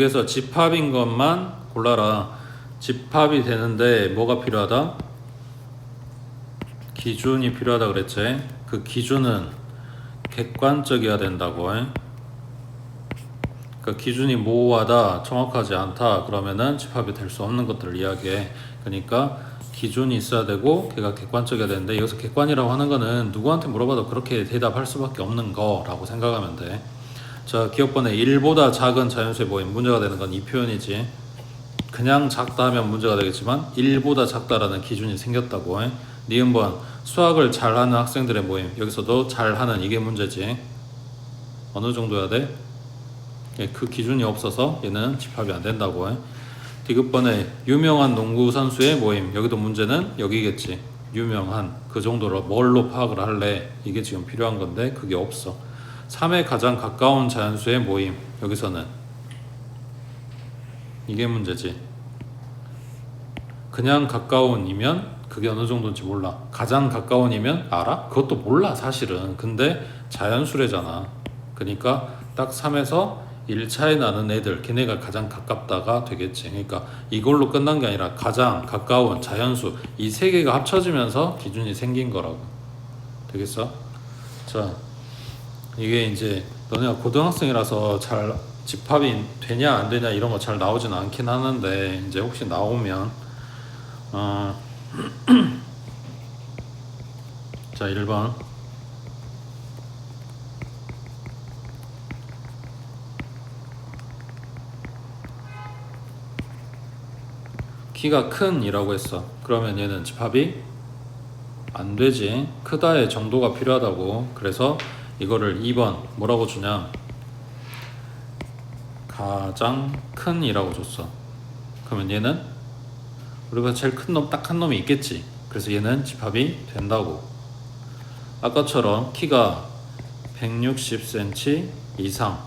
그래서 집합인 것만 골라라. 집합이 되는데 뭐가 필요하다? 기준이 필요하다 그랬지. 그 기준은 객관적이어야 된다고. 그 기준이 모호하다, 정확하지 않다 그러면은 집합이 될 수 없는 것들을 이야기해. 그러니까 기준이 있어야 되고 걔가 객관적이어야 되는데, 여기서 객관이라고 하는 거는 누구한테 물어봐도 그렇게 대답할 수밖에 없는 거라고 생각하면 돼. 자, 기억번에 1보다 작은 자연수의 모임, 문제가 되는 건 이 표현이지. 그냥 작다 하면 문제가 되겠지만 1보다 작다라는 기준이 생겼다고. 니은번 수학을 잘하는 학생들의 모임, 여기서도 잘하는 이게 문제지. 어느 정도야 돼? 그 기준이 없어서 얘는 집합이 안 된다고. 디귿번에 유명한 농구 선수의 모임, 여기도 문제는 여기겠지. 유명한 그 정도로 뭘로 파악을 할래? 이게 지금 필요한 건데 그게 없어. 3에 가장 가까운 자연수의 모임, 여기서는 이게 문제지. 그냥 가까운이면 그게 어느 정도인지 몰라. 가장 가까운이면 알아? 그것도 몰라 사실은. 근데 자연수래잖아. 그러니까 딱 3에서 1차에 나는 애들, 걔네가 가장 가깝다가 되겠지. 그러니까 이걸로 끝난 게 아니라 가장 가까운 자연수, 이 세 개가 합쳐지면서 기준이 생긴 거라고. 되겠어? 자, 이게 이제 너네가 고등학생이라서 잘 집합이 되냐 안 되냐 이런 거 잘 나오진 않긴 하는데, 이제 혹시 나오면 자, 1번 키가 큰 이라고 했어. 그러면 얘는 집합이 안 되지. 크다의 정도가 필요하다고. 그래서 이거를 2번 뭐라고 주냐, 가장 큰 이라고 줬어. 그러면 얘는 우리가 제일 큰 놈, 딱 한 놈이 있겠지. 그래서 얘는 집합이 된다고. 아까처럼 키가 160cm 이상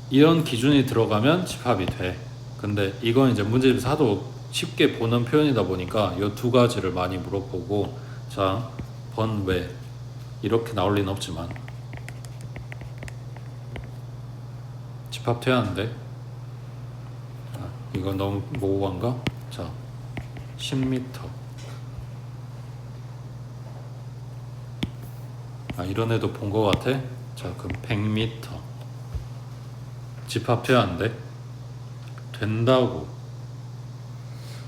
이런 기준이 들어가면 집합이 돼. 근데 이건 이제 문제집에서 하도 쉽게 보는 표현이다 보니까 이 두 가지를 많이 물어보고, 자, 번외 이렇게 나올 리는 없지만 집합돼야 하는데, 이건 너무 모호한가? 자, 10m. 이런 애도 본 거 같아? 자, 그럼 100m. 집합돼야 하는데? 된다고.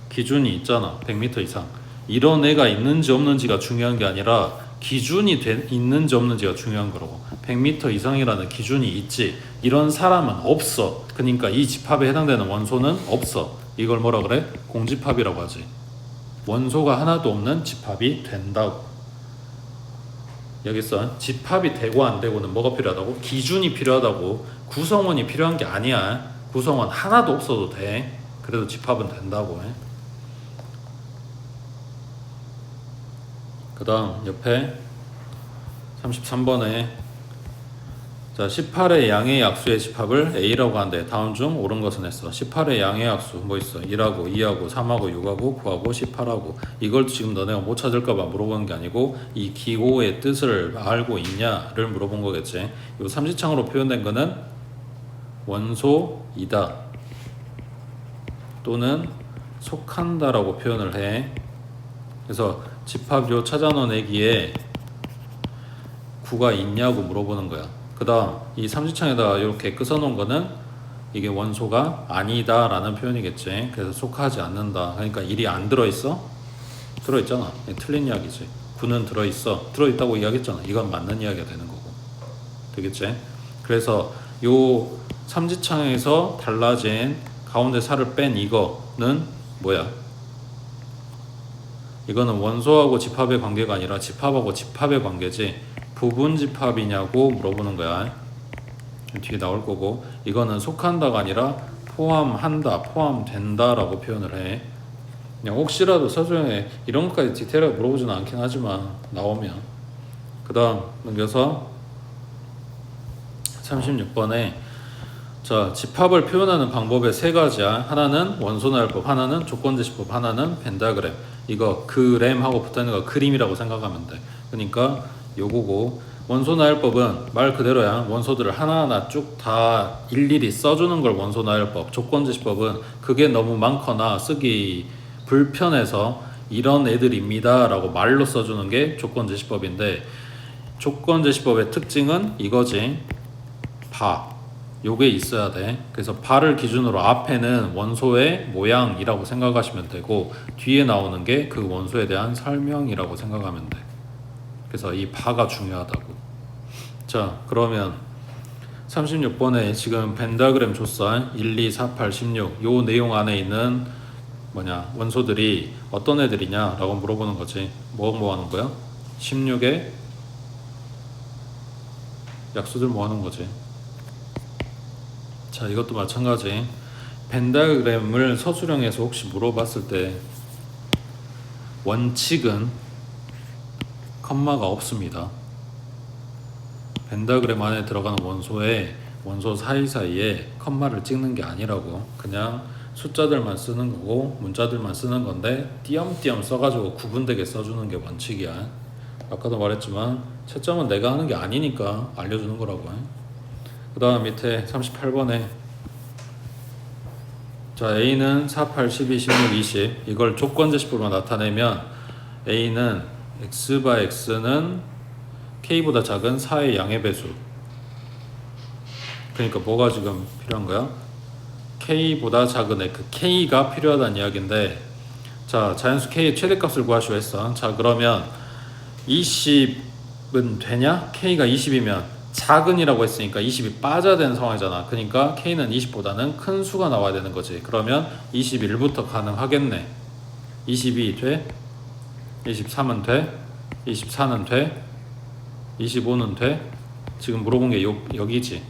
기준이 있잖아. 100m 이상. 이런 애가 있는지 없는지가 중요한 게 아니라 기준이 있는지 없는지가 중요한 거라고. 100m 이상이라는 기준이 있지. 이런 사람은 없어. 그러니까 이 집합에 해당되는 원소는 없어. 이걸 뭐라 그래? 공집합이라고 하지. 원소가 하나도 없는 집합이 된다고. 여기서 집합이 되고 안 되고는 뭐가 필요하다고? 기준이 필요하다고. 구성원이 필요한 게 아니야. 구성원 하나도 없어도 돼. 그래도 집합은 된다고. 그 다음 옆에 33번에 자, 18의 양의 약수의 집합을 A라고 하는데 다음 중 옳은 것은 했어. 18의 양의 약수 뭐 있어? 1하고 2하고 3하고 6하고 9하고 18하고. 이걸 지금 너네가 못 찾을까봐 물어보는 게 아니고 이 기호의 뜻을 알고 있냐를 물어본 거겠지. 이 삼지창으로 표현된 거는 원소이다 또는 속한다라고 표현을 해. 그래서 집합요 찾아놓은 애기에 9가 있냐고 물어보는 거야. 그 다음 이 삼지창에다가 이렇게 끄서놓은 거는 이게 원소가 아니다 라는 표현이겠지. 그래서 속하지 않는다. 그러니까 1이 안 들어있어? 들어있잖아. 틀린 이야기지. 9는 들어있어. 들어있다고 이야기했잖아. 이건 맞는 이야기가 되는 거고. 되겠지? 그래서 요 삼지창에서 달라진 가운데 살을 뺀 이거는 뭐야? 이거는 원소하고 집합의 관계가 아니라 집합하고 집합의 관계지. 부분 집합이냐고 물어보는 거야. 뒤에 나올 거고, 이거는 속한다가 아니라 포함한다, 포함된다 라고 표현을 해. 그냥 혹시라도 서술형에 이런 것까지 디테일하게 물어보지는 않긴 하지만 나오면. 그 다음 넘겨서 36번에 자, 집합을 표현하는 방법의 세 가지야. 하나는 원소날법, 하나는 조건제시법, 하나는 벤다그램. 이거 그램하고 붙어있는 거 그림이라고 생각하면 돼. 그러니까 요거고, 원소 나열법은 말 그대로야. 원소들을 하나하나 쭉 다 일일이 써주는 걸 원소 나열법. 조건제시법은 그게 너무 많거나 쓰기 불편해서 이런 애들입니다 라고 말로 써주는 게 조건제시법인데, 조건제시법의 특징은 이거지. 바, 요게 있어야 돼. 그래서 바를 기준으로 앞에는 원소의 모양이라고 생각하시면 되고, 뒤에 나오는 게 그 원소에 대한 설명이라고 생각하면 돼. 그래서 이 바가 중요하다고. 자, 그러면 36번에 지금 벤다그램 줬어. 1, 2, 4, 8, 16. 요 내용 안에 있는 원소들이 어떤 애들이냐 라고 물어보는 거지. 뭐 하는 거야? 16에 약수들 뭐 하는 거지. 자, 이것도 마찬가지. 벤다그램을 서술형에서 혹시 물어봤을 때 원칙은 컴마가 없습니다. 벤다그램 안에 들어가는 원소 사이사이에 컴마를 찍는 게 아니라고. 그냥 숫자들만 쓰는 거고 문자들만 쓰는 건데 띄엄띄엄 써가지고 구분되게 써주는 게 원칙이야. 아까도 말했지만 채점은 내가 하는 게 아니니까 알려주는 거라고. 그 다음 밑에 38번에 자, A는 4, 8, 12, 16, 20 이걸 조건제시법으로 나타내면 A는 X/X는 K보다 작은 4의 양의 배수. 그러니까 뭐가 지금 필요한 거야? K보다 작은 애, 그 K가 필요하다는 이야기인데, 자, 자연수 K의 최대값을 구하시오 했어. 자, 그러면 20은 되냐? K가 20이면 작은이라고 했으니까 20이 빠져야 되는 상황이잖아. 그러니까 K는 20보다는 큰 수가 나와야 되는 거지. 그러면 21부터 가능하겠네. 22 돼? 23은 돼? 24는 돼? 25는 돼? 지금 물어본 게 여기지.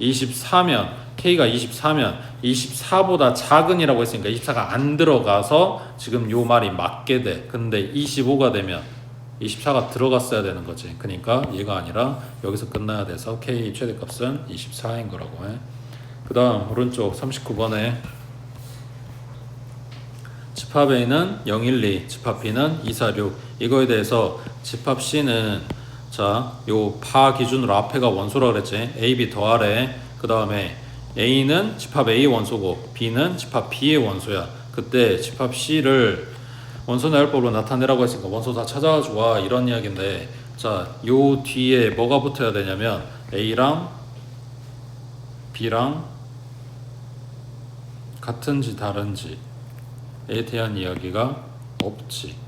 24면 K가 24면 24보다 작은이라고 했으니까 24가 안 들어가서 지금 요 말이 맞게 돼. 근데 25가 되면 24가 들어갔어야 되는 거지. 그러니까 얘가 아니라 여기서 끝나야 돼서 K 최대값은 24인 거라고 해. 그 다음 오른쪽 39번에 집합 A는 0, 1, 2, 집합 B는 2, 4, 6. 이거에 대해서 집합 C는 자, 요 바 기준으로 앞에가 원소라 그랬지. A, B 더하래. 그 다음에 A는 집합 A의 원소고 B는 집합 B의 원소야. 그때 집합 C를 원소 나열법으로 나타내라고 했으니까 원소 다 찾아가지고 와 이런 이야기인데, 자, 요 뒤에 뭐가 붙어야 되냐면 A랑 B랑 같은지 다른지에 대한 이야기가 없지.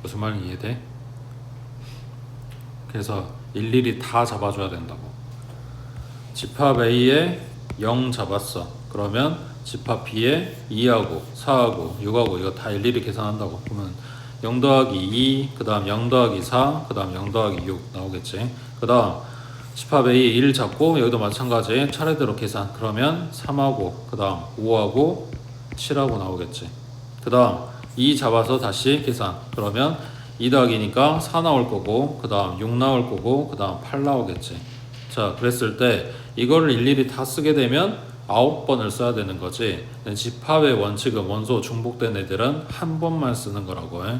무슨 말인지 이해돼? 그래서 일일이 다 잡아줘야 된다고. 집합 A에 0 잡았어. 그러면 집합 B에 2하고 4하고 6하고 이거 다 일일이 계산한다고. 그러면 0 더하기 2, 그 다음 0 더하기 4, 그 다음 0 더하기 6 나오겠지. 그 다음 집합 A에 1 잡고 여기도 마찬가지 차례대로 계산. 그러면 3하고 그 다음 5하고 7하고 나오겠지. 그 다음 2 잡아서 다시 계산. 그러면 2 더하기니까 4 나올 거고 그 다음 6 나올 거고 그 다음 8 나오겠지. 자, 그랬을 때 이거를 일일이 다 쓰게 되면 9번을 써야 되는 거지. 집합의 원칙은 원소 중복된 애들은 한 번만 쓰는 거라고 해.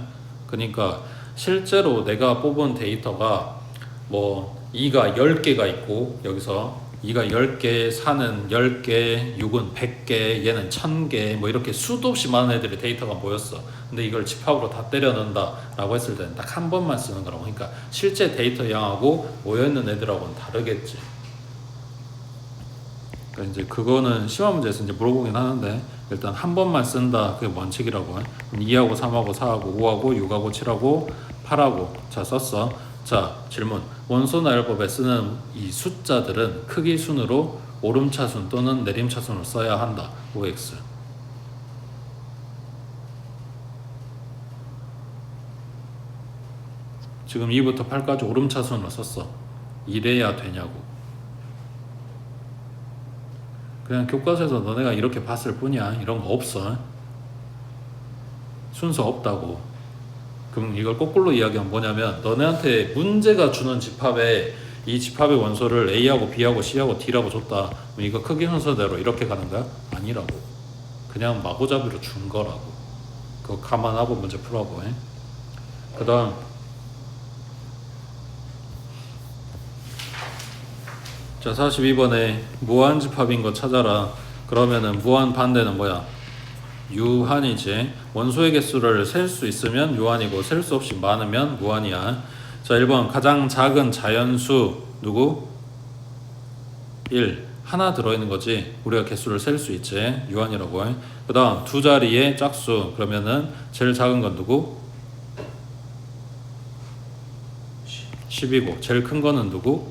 그러니까 실제로 내가 뽑은 데이터가 뭐 2가 10개가 있고 여기서 2가 10개, 4는 10개, 6은 100개, 얘는 1000개 뭐 이렇게 수도 없이 많은 애들의 데이터가 모였어. 근데 이걸 집합으로 다 때려 넣는다 라고 했을 때는 딱 한 번만 쓰는 거라고. 그러니까 실제 데이터 양하고 모여있는 애들하고는 다르겠지. 그러니까 이제 그거는 시험 문제에서 이제 물어보긴 하는데 일단 한 번만 쓴다, 그게 원칙이라고 해. 2하고 3하고 4하고 5하고 6하고 7하고 8하고 자 썼어. 자, 질문. 원소 나열법에 쓰는 이 숫자들은 크기 순으로 오름차순 또는 내림차순으로 써야 한다. OX. 지금 2부터 8까지 오름차순으로 썼어. 이래야 되냐고. 그냥 교과서에서 너네가 이렇게 봤을 뿐이야. 이런 거 없어. 순서 없다고. 그럼 이걸 거꾸로 이야기하면 뭐냐면 너네한테 문제가 주는 집합에 이 집합의 원소를 A하고 B하고 C하고 D라고 줬다. 그럼 이거 크기 순서대로 이렇게 가는 거야? 아니라고. 그냥 마구잡이로 준 거라고. 그거 감안하고 문제 풀라고 해. 그 다음 자 42번에 무한집합인 거 찾아라. 그러면은 무한 반대는 뭐야? 유한이지. 원소의 개수를 셀 수 있으면 유한이고 셀 수 없이 많으면 무한이야. 자 1번 가장 작은 자연수 누구? 1 하나 들어있는 거지. 우리가 개수를 셀 수 있지. 유한이라고 해. 그 다음 두 자리의 짝수 그러면은 제일 작은 건 누구? 10이고 제일 큰 거는 누구?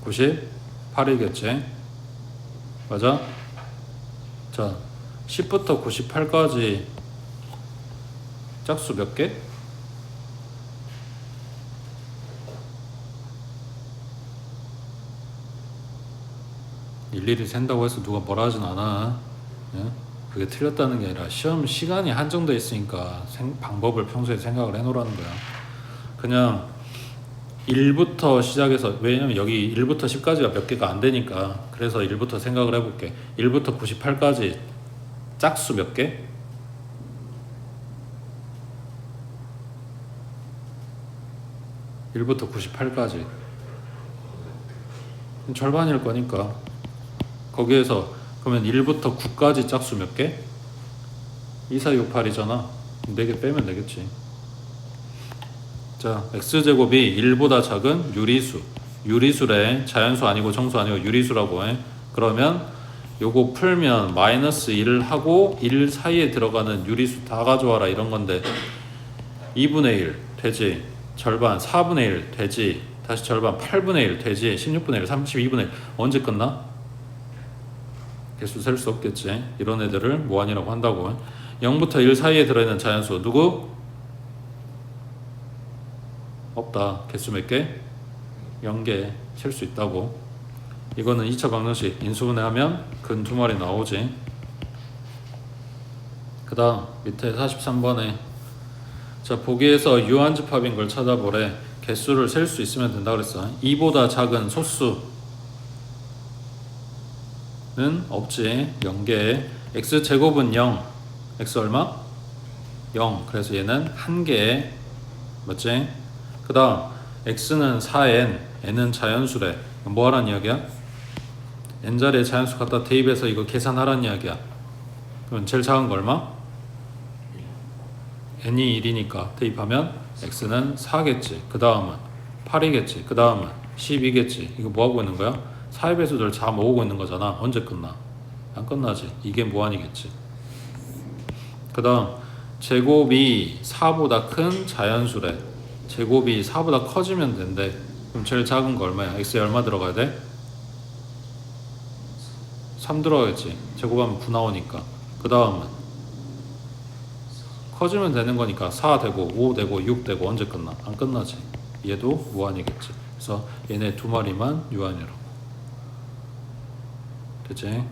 98이겠지. 맞아? 자 10부터 98까지 짝수 몇 개? 일일이 센다고 해서 누가 뭐라 하진 않아. 예? 그게 틀렸다는 게 아니라 시험 시간이 한정돼 있으니까 방법을 평소에 생각을 해놓으라는 거야. 그냥 1부터 시작해서, 왜냐면 여기 1부터 10까지가 몇 개가 안 되니까, 그래서 1부터 생각을 해볼게. 1부터 98까지 짝수 몇 개? (1부터 98까지) 절반일 거니까 거기에서 그러면 1부터 9까지 짝수 몇 개? 2, 4, 6, 8이잖아. 4개 빼면 되겠지. 자, x제곱이 1보다 작은 유리수. 유리수래. 자연수 아니고 정수 아니고 유리수라고 해. 그러면 요거 풀면 마이너스 1 하고 1 사이에 들어가는 유리수 다 가져와라 이런 건데 2분의 1 되지. 절반 4분의 1 되지. 다시 절반 8분의 1 되지. 16분의 1 32분의 1 언제 끝나? 개수 셀 수 없겠지. 이런 애들을 무한이라고 한다고. 0부터 1 사이에 들어있는 자연수 누구? 없다. 개수 몇 개? 0개 셀 수 있다고. 이거는 2차 방정식 인수분해하면 근 두 마리 나오지. 그 다음 밑에 43번에 자 보기에서 유한집합인 걸 찾아보래. 개수를 셀 수 있으면 된다 그랬어. 2보다 작은 소수는 없지. 0개. x제곱은 0. x 얼마? 0. 그래서 얘는 1개. 맞지? 그 다음 x는 4n, n은 자연수래. 뭐 하란 이야기야? n자리에 자연수 갖다 대입해서 이거 계산하란 이야기야. 그럼 제일 작은 거 얼마? n이 1이니까 대입하면 x는 4겠지. 그 다음은 8이겠지. 그 다음은 12겠지. 이거 뭐하고 있는 거야? 4의 배수들 다 모으고 있는 거잖아. 언제 끝나? 안 끝나지. 이게 무한이겠지. 그 다음 제곱이 4보다 큰 자연수래. 제곱이 4보다 커지면 된대. 그럼 제일 작은 거 얼마야? x에 얼마 들어가야 돼? 3 들어가겠지. 제곱하면 9 나오니까. 그 다음은 커지면 되는 거니까 4 되고 5 되고 6 되고 언제 끝나? 안 끝나지. 얘도 무한이겠지. 그래서 얘네 두 마리만 유한이라고. 그치?